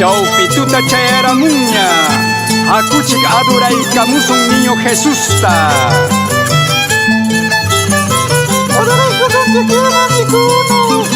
Chaupi tuta chayaramuña hakuchik aduraykamusun niño Jesusta. Adoraykasunchik mamikuno.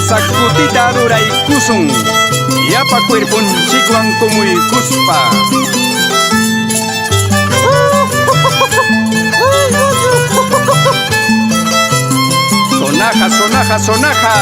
Sakutita aduraykusun yapa cuerpunchikwan kumuykuspa. Sonaja, sonaja, sonaja.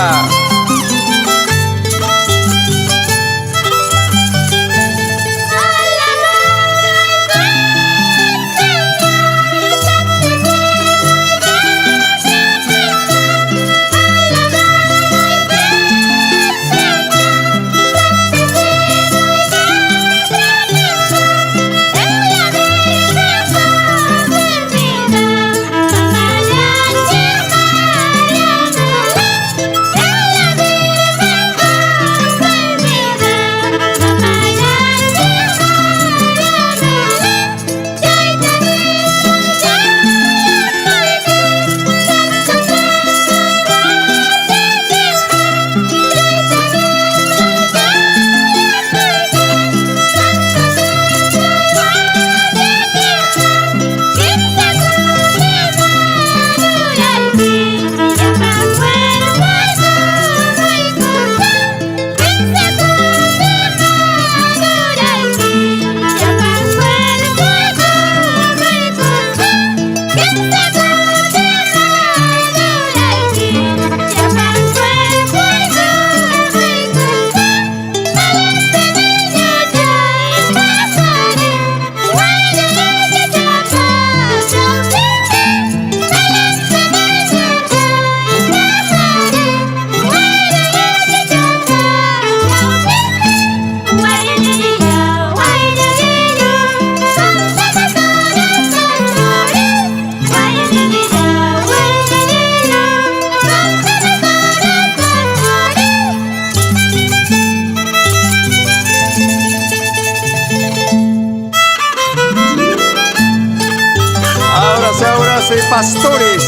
Pastores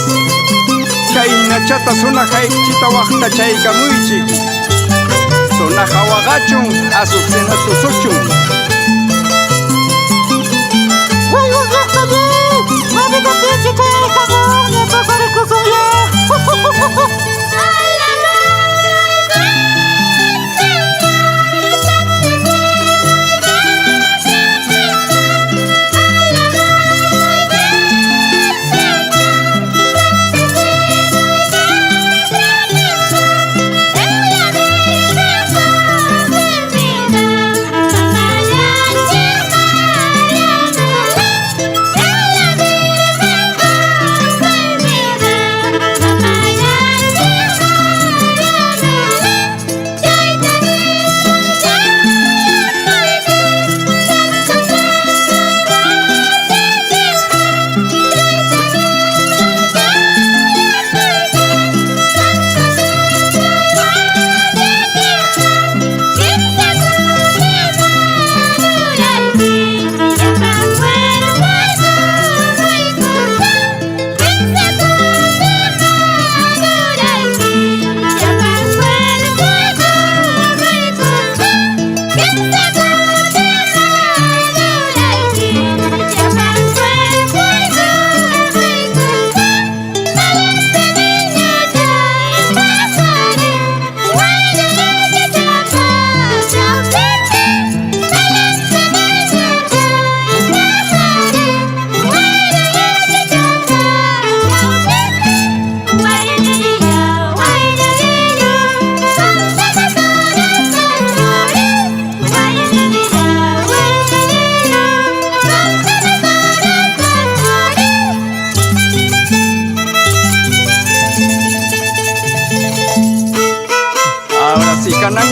chayna chata sonaja ekchita waqta chaykamuychik sonaja waqachun azucena tusuchun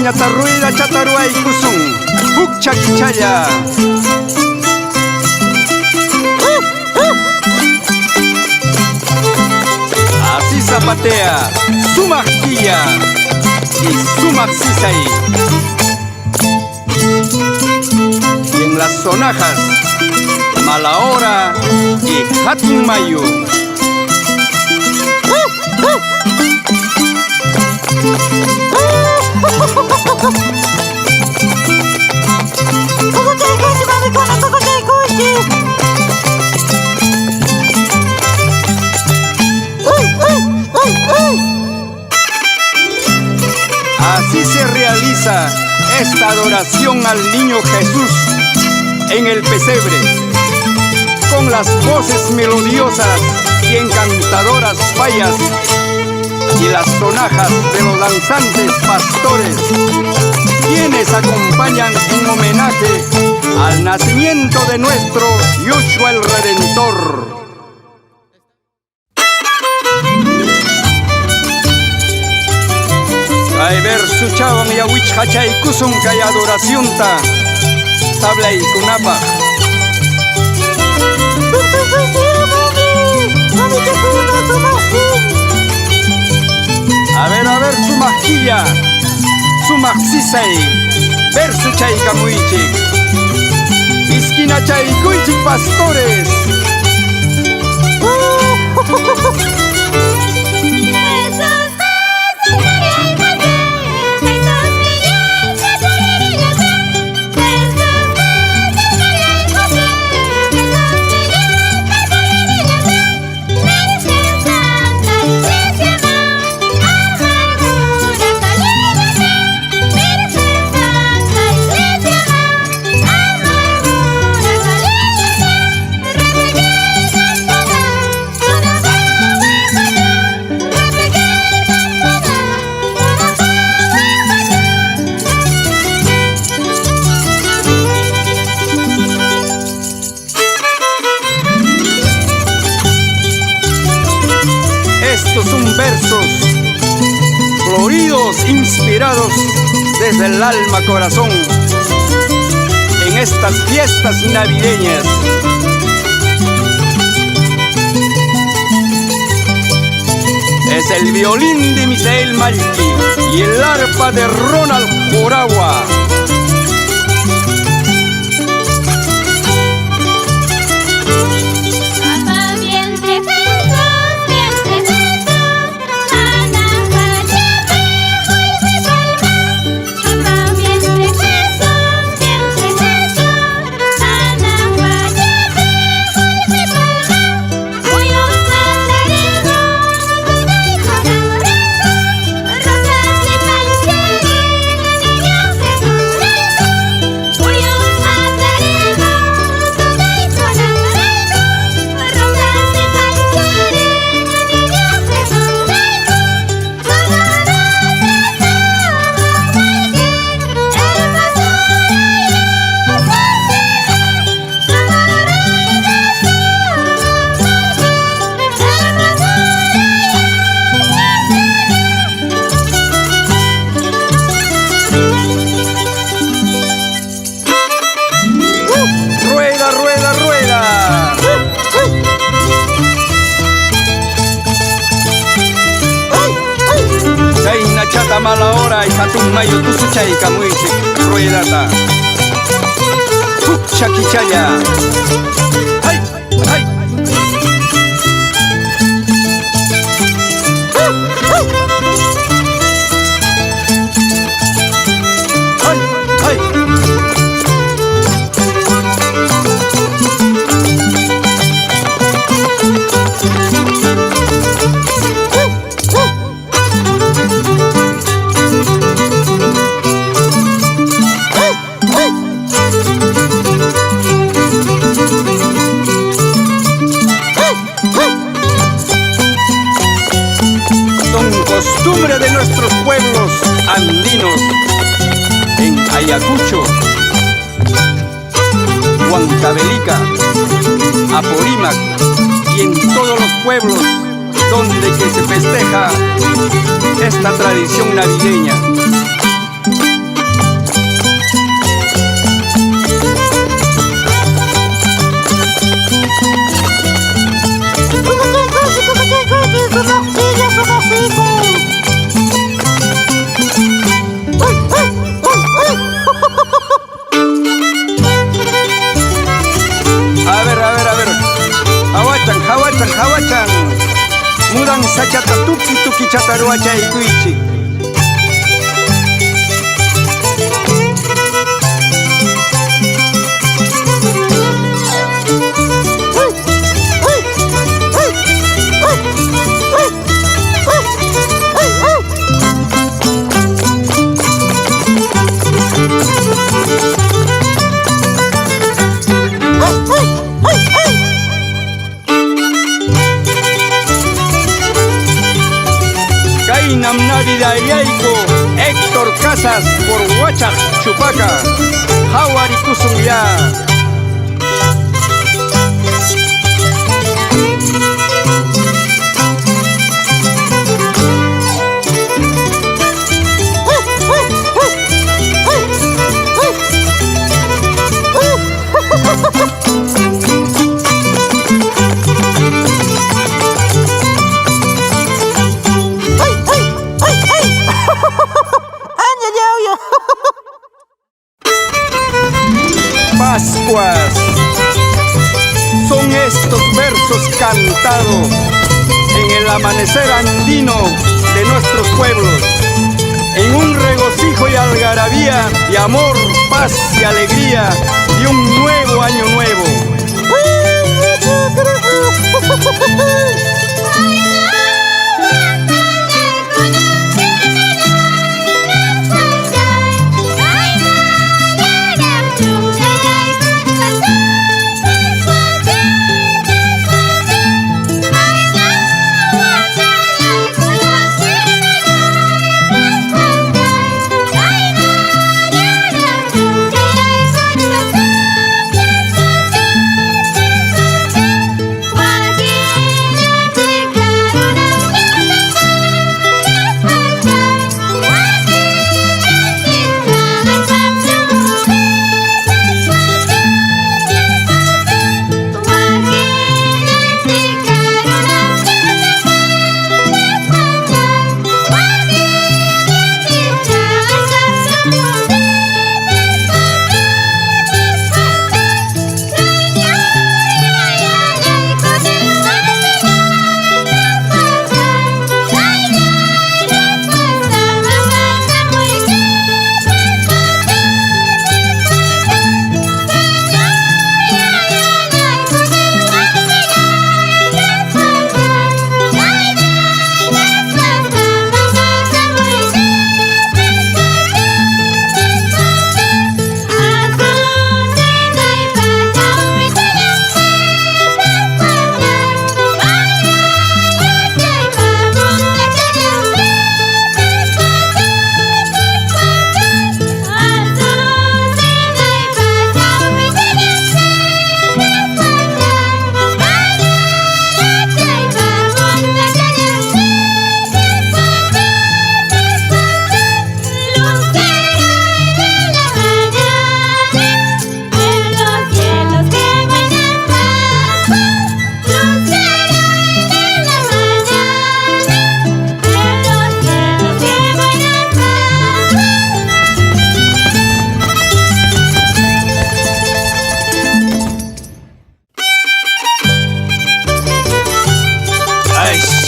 ñata rueda chataruay kusun Bukcha kichaya así zapatea Sumak Kia y Sumak Sisay. Y en las sonajas Malahora y Hatun Mayu. Así se realiza esta adoración al niño Jesús en el pesebre, con las voces melodiosas y encantadoras fallas y las sonajas de los danzantes pastores, quienes acompañan en homenaje al nacimiento de nuestro Yoshua el Redentor. Ay versu chava mi awich hachay kusum kay adoración ta tabla y kunapa. A ver, su majilla, su maxisay, versu chay kamuichik, esquina chay kuichik pastores. Estos son versos floridos, inspirados desde el alma corazón en estas fiestas navideñas. Es el violín de Misael Malki y el arpa de Ronald Joragua. Chata Malahora y Hatun Mayu tusu chay kamuichik ruedata Bukcha kichaya. ¡Ay! ¡Ay! ¡Ay! ¡Ay! Costumbre de nuestros pueblos andinos en Ayacucho, Huancavelica, Apurímac y en todos los pueblos donde que se festeja esta tradición navideña. chakachata tuki tuki chataruachaykuichik. Kainam Navidayayko Héctor Casas por Huachaj Chupaca Jawarikusun ya. Pascuas son estos versos cantados en el amanecer andino de nuestros pueblos, en un regocijo y algarabía de amor, paz y alegría de un nuevo año nuevo.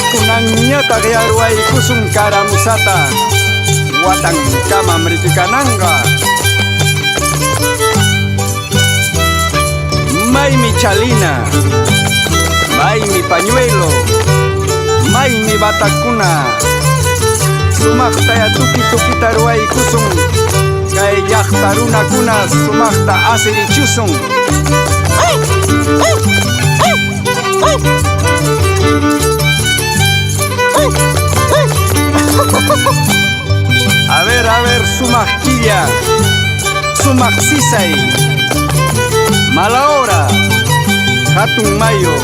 Kunangnyata kayarway kusum karamusata watang kama mripikananga may mi chalina, may mi pañuelo, may mi batakuna sumakta ya tuki tuki tarway kusum kay yaktaruna kuna sumakta asirichusun. A ver, sumaquilla, sumaxisay, mala hora, hatun mayo,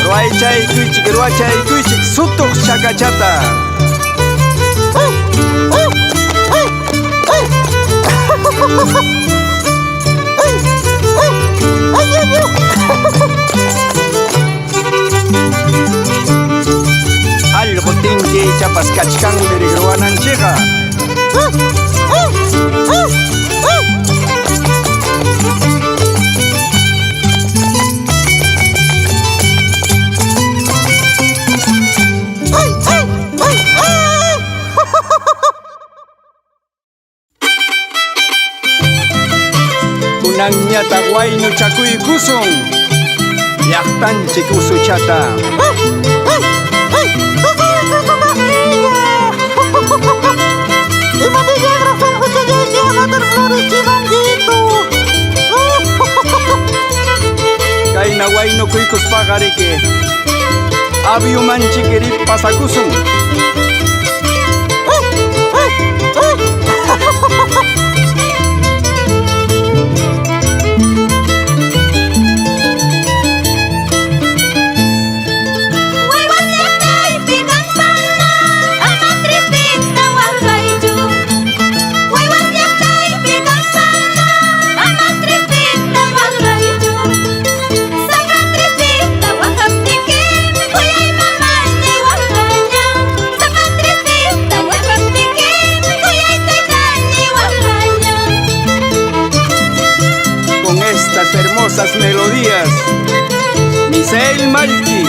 ruaychay kuichik, sutok chakachata. Algo tinki chapas kachkan berigruanan chica. Kunanñata waynu chakuykusun llaqtanchik usuchata. Kayna waynu kuykuspaqa aviumanchikri pasakusun. Hermosas melodías, Misael Malki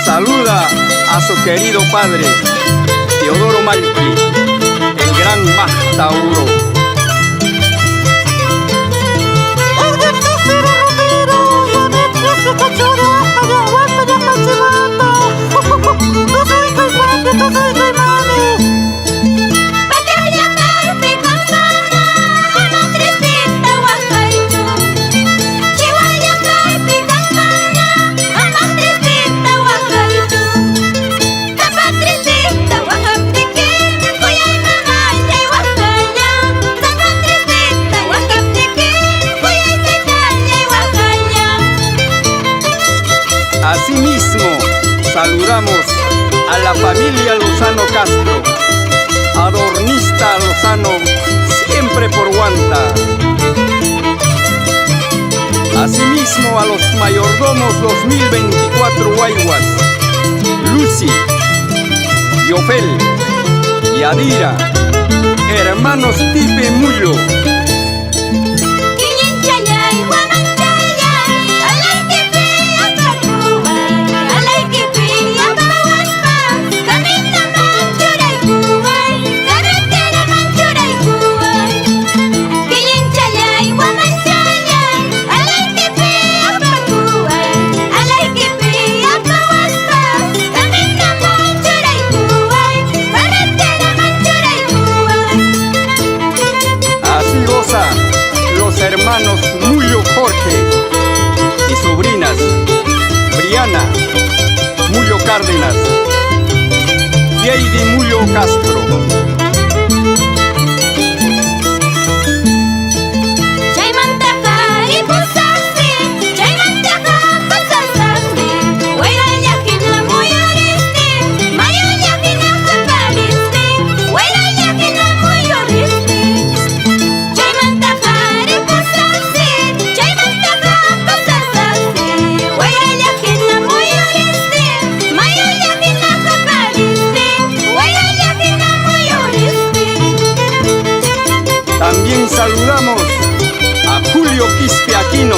saluda a su querido padre Teodoro Malki, el gran Majtauro. Asimismo, saludamos a la familia Lozano Castro, adornista Lozano, siempre por Guanta. Asimismo, a los mayordomos 2024 Guayguas, Lucy, Yofel, Yadira, hermanos Tipe Mullo. Los hermanos Mullo Jorge y sobrinas Briana Mullo Cárdenas y Heidi Mullo Castro. También saludamos a Julio Quispe Aquino,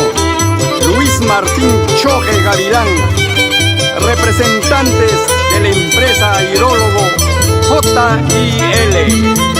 Luis Martín Choje Gavilán, representantes de la empresa Aerólogo JIL.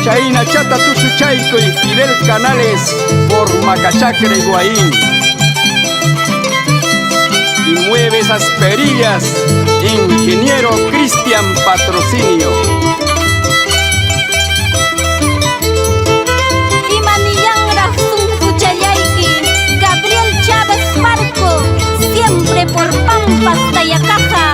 Chaina Chata Tusuchaico y Fidel Canales por Macachacre, Guaín. Y mueve esas perillas, ingeniero Cristian Patrocinio. Y Maniyangra Suncuchayaiki, Gabriel Chávez Marco, siempre por Pampas, Tayacaja.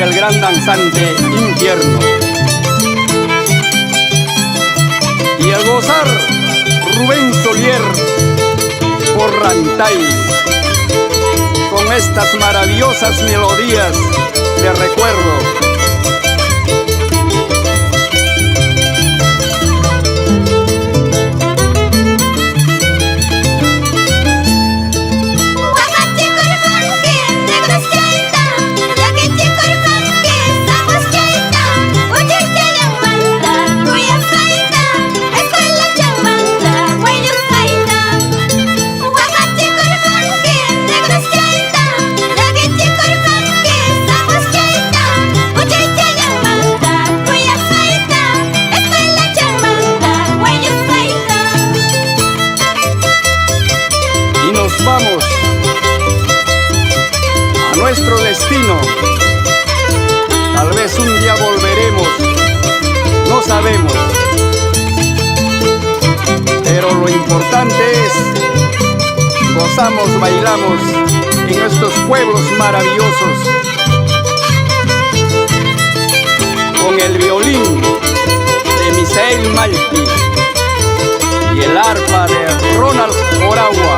el gran danzante Infierno. Y al gozar Rubén Solier por Rantay, con estas maravillosas melodías de recuerdo. Vamos a nuestro destino. Tal vez un día volveremos, no sabemos. Pero lo importante es, gozamos, bailamos en estos pueblos maravillosos. Con el violín de Misael Malki y el arpa de Ronald Oragua.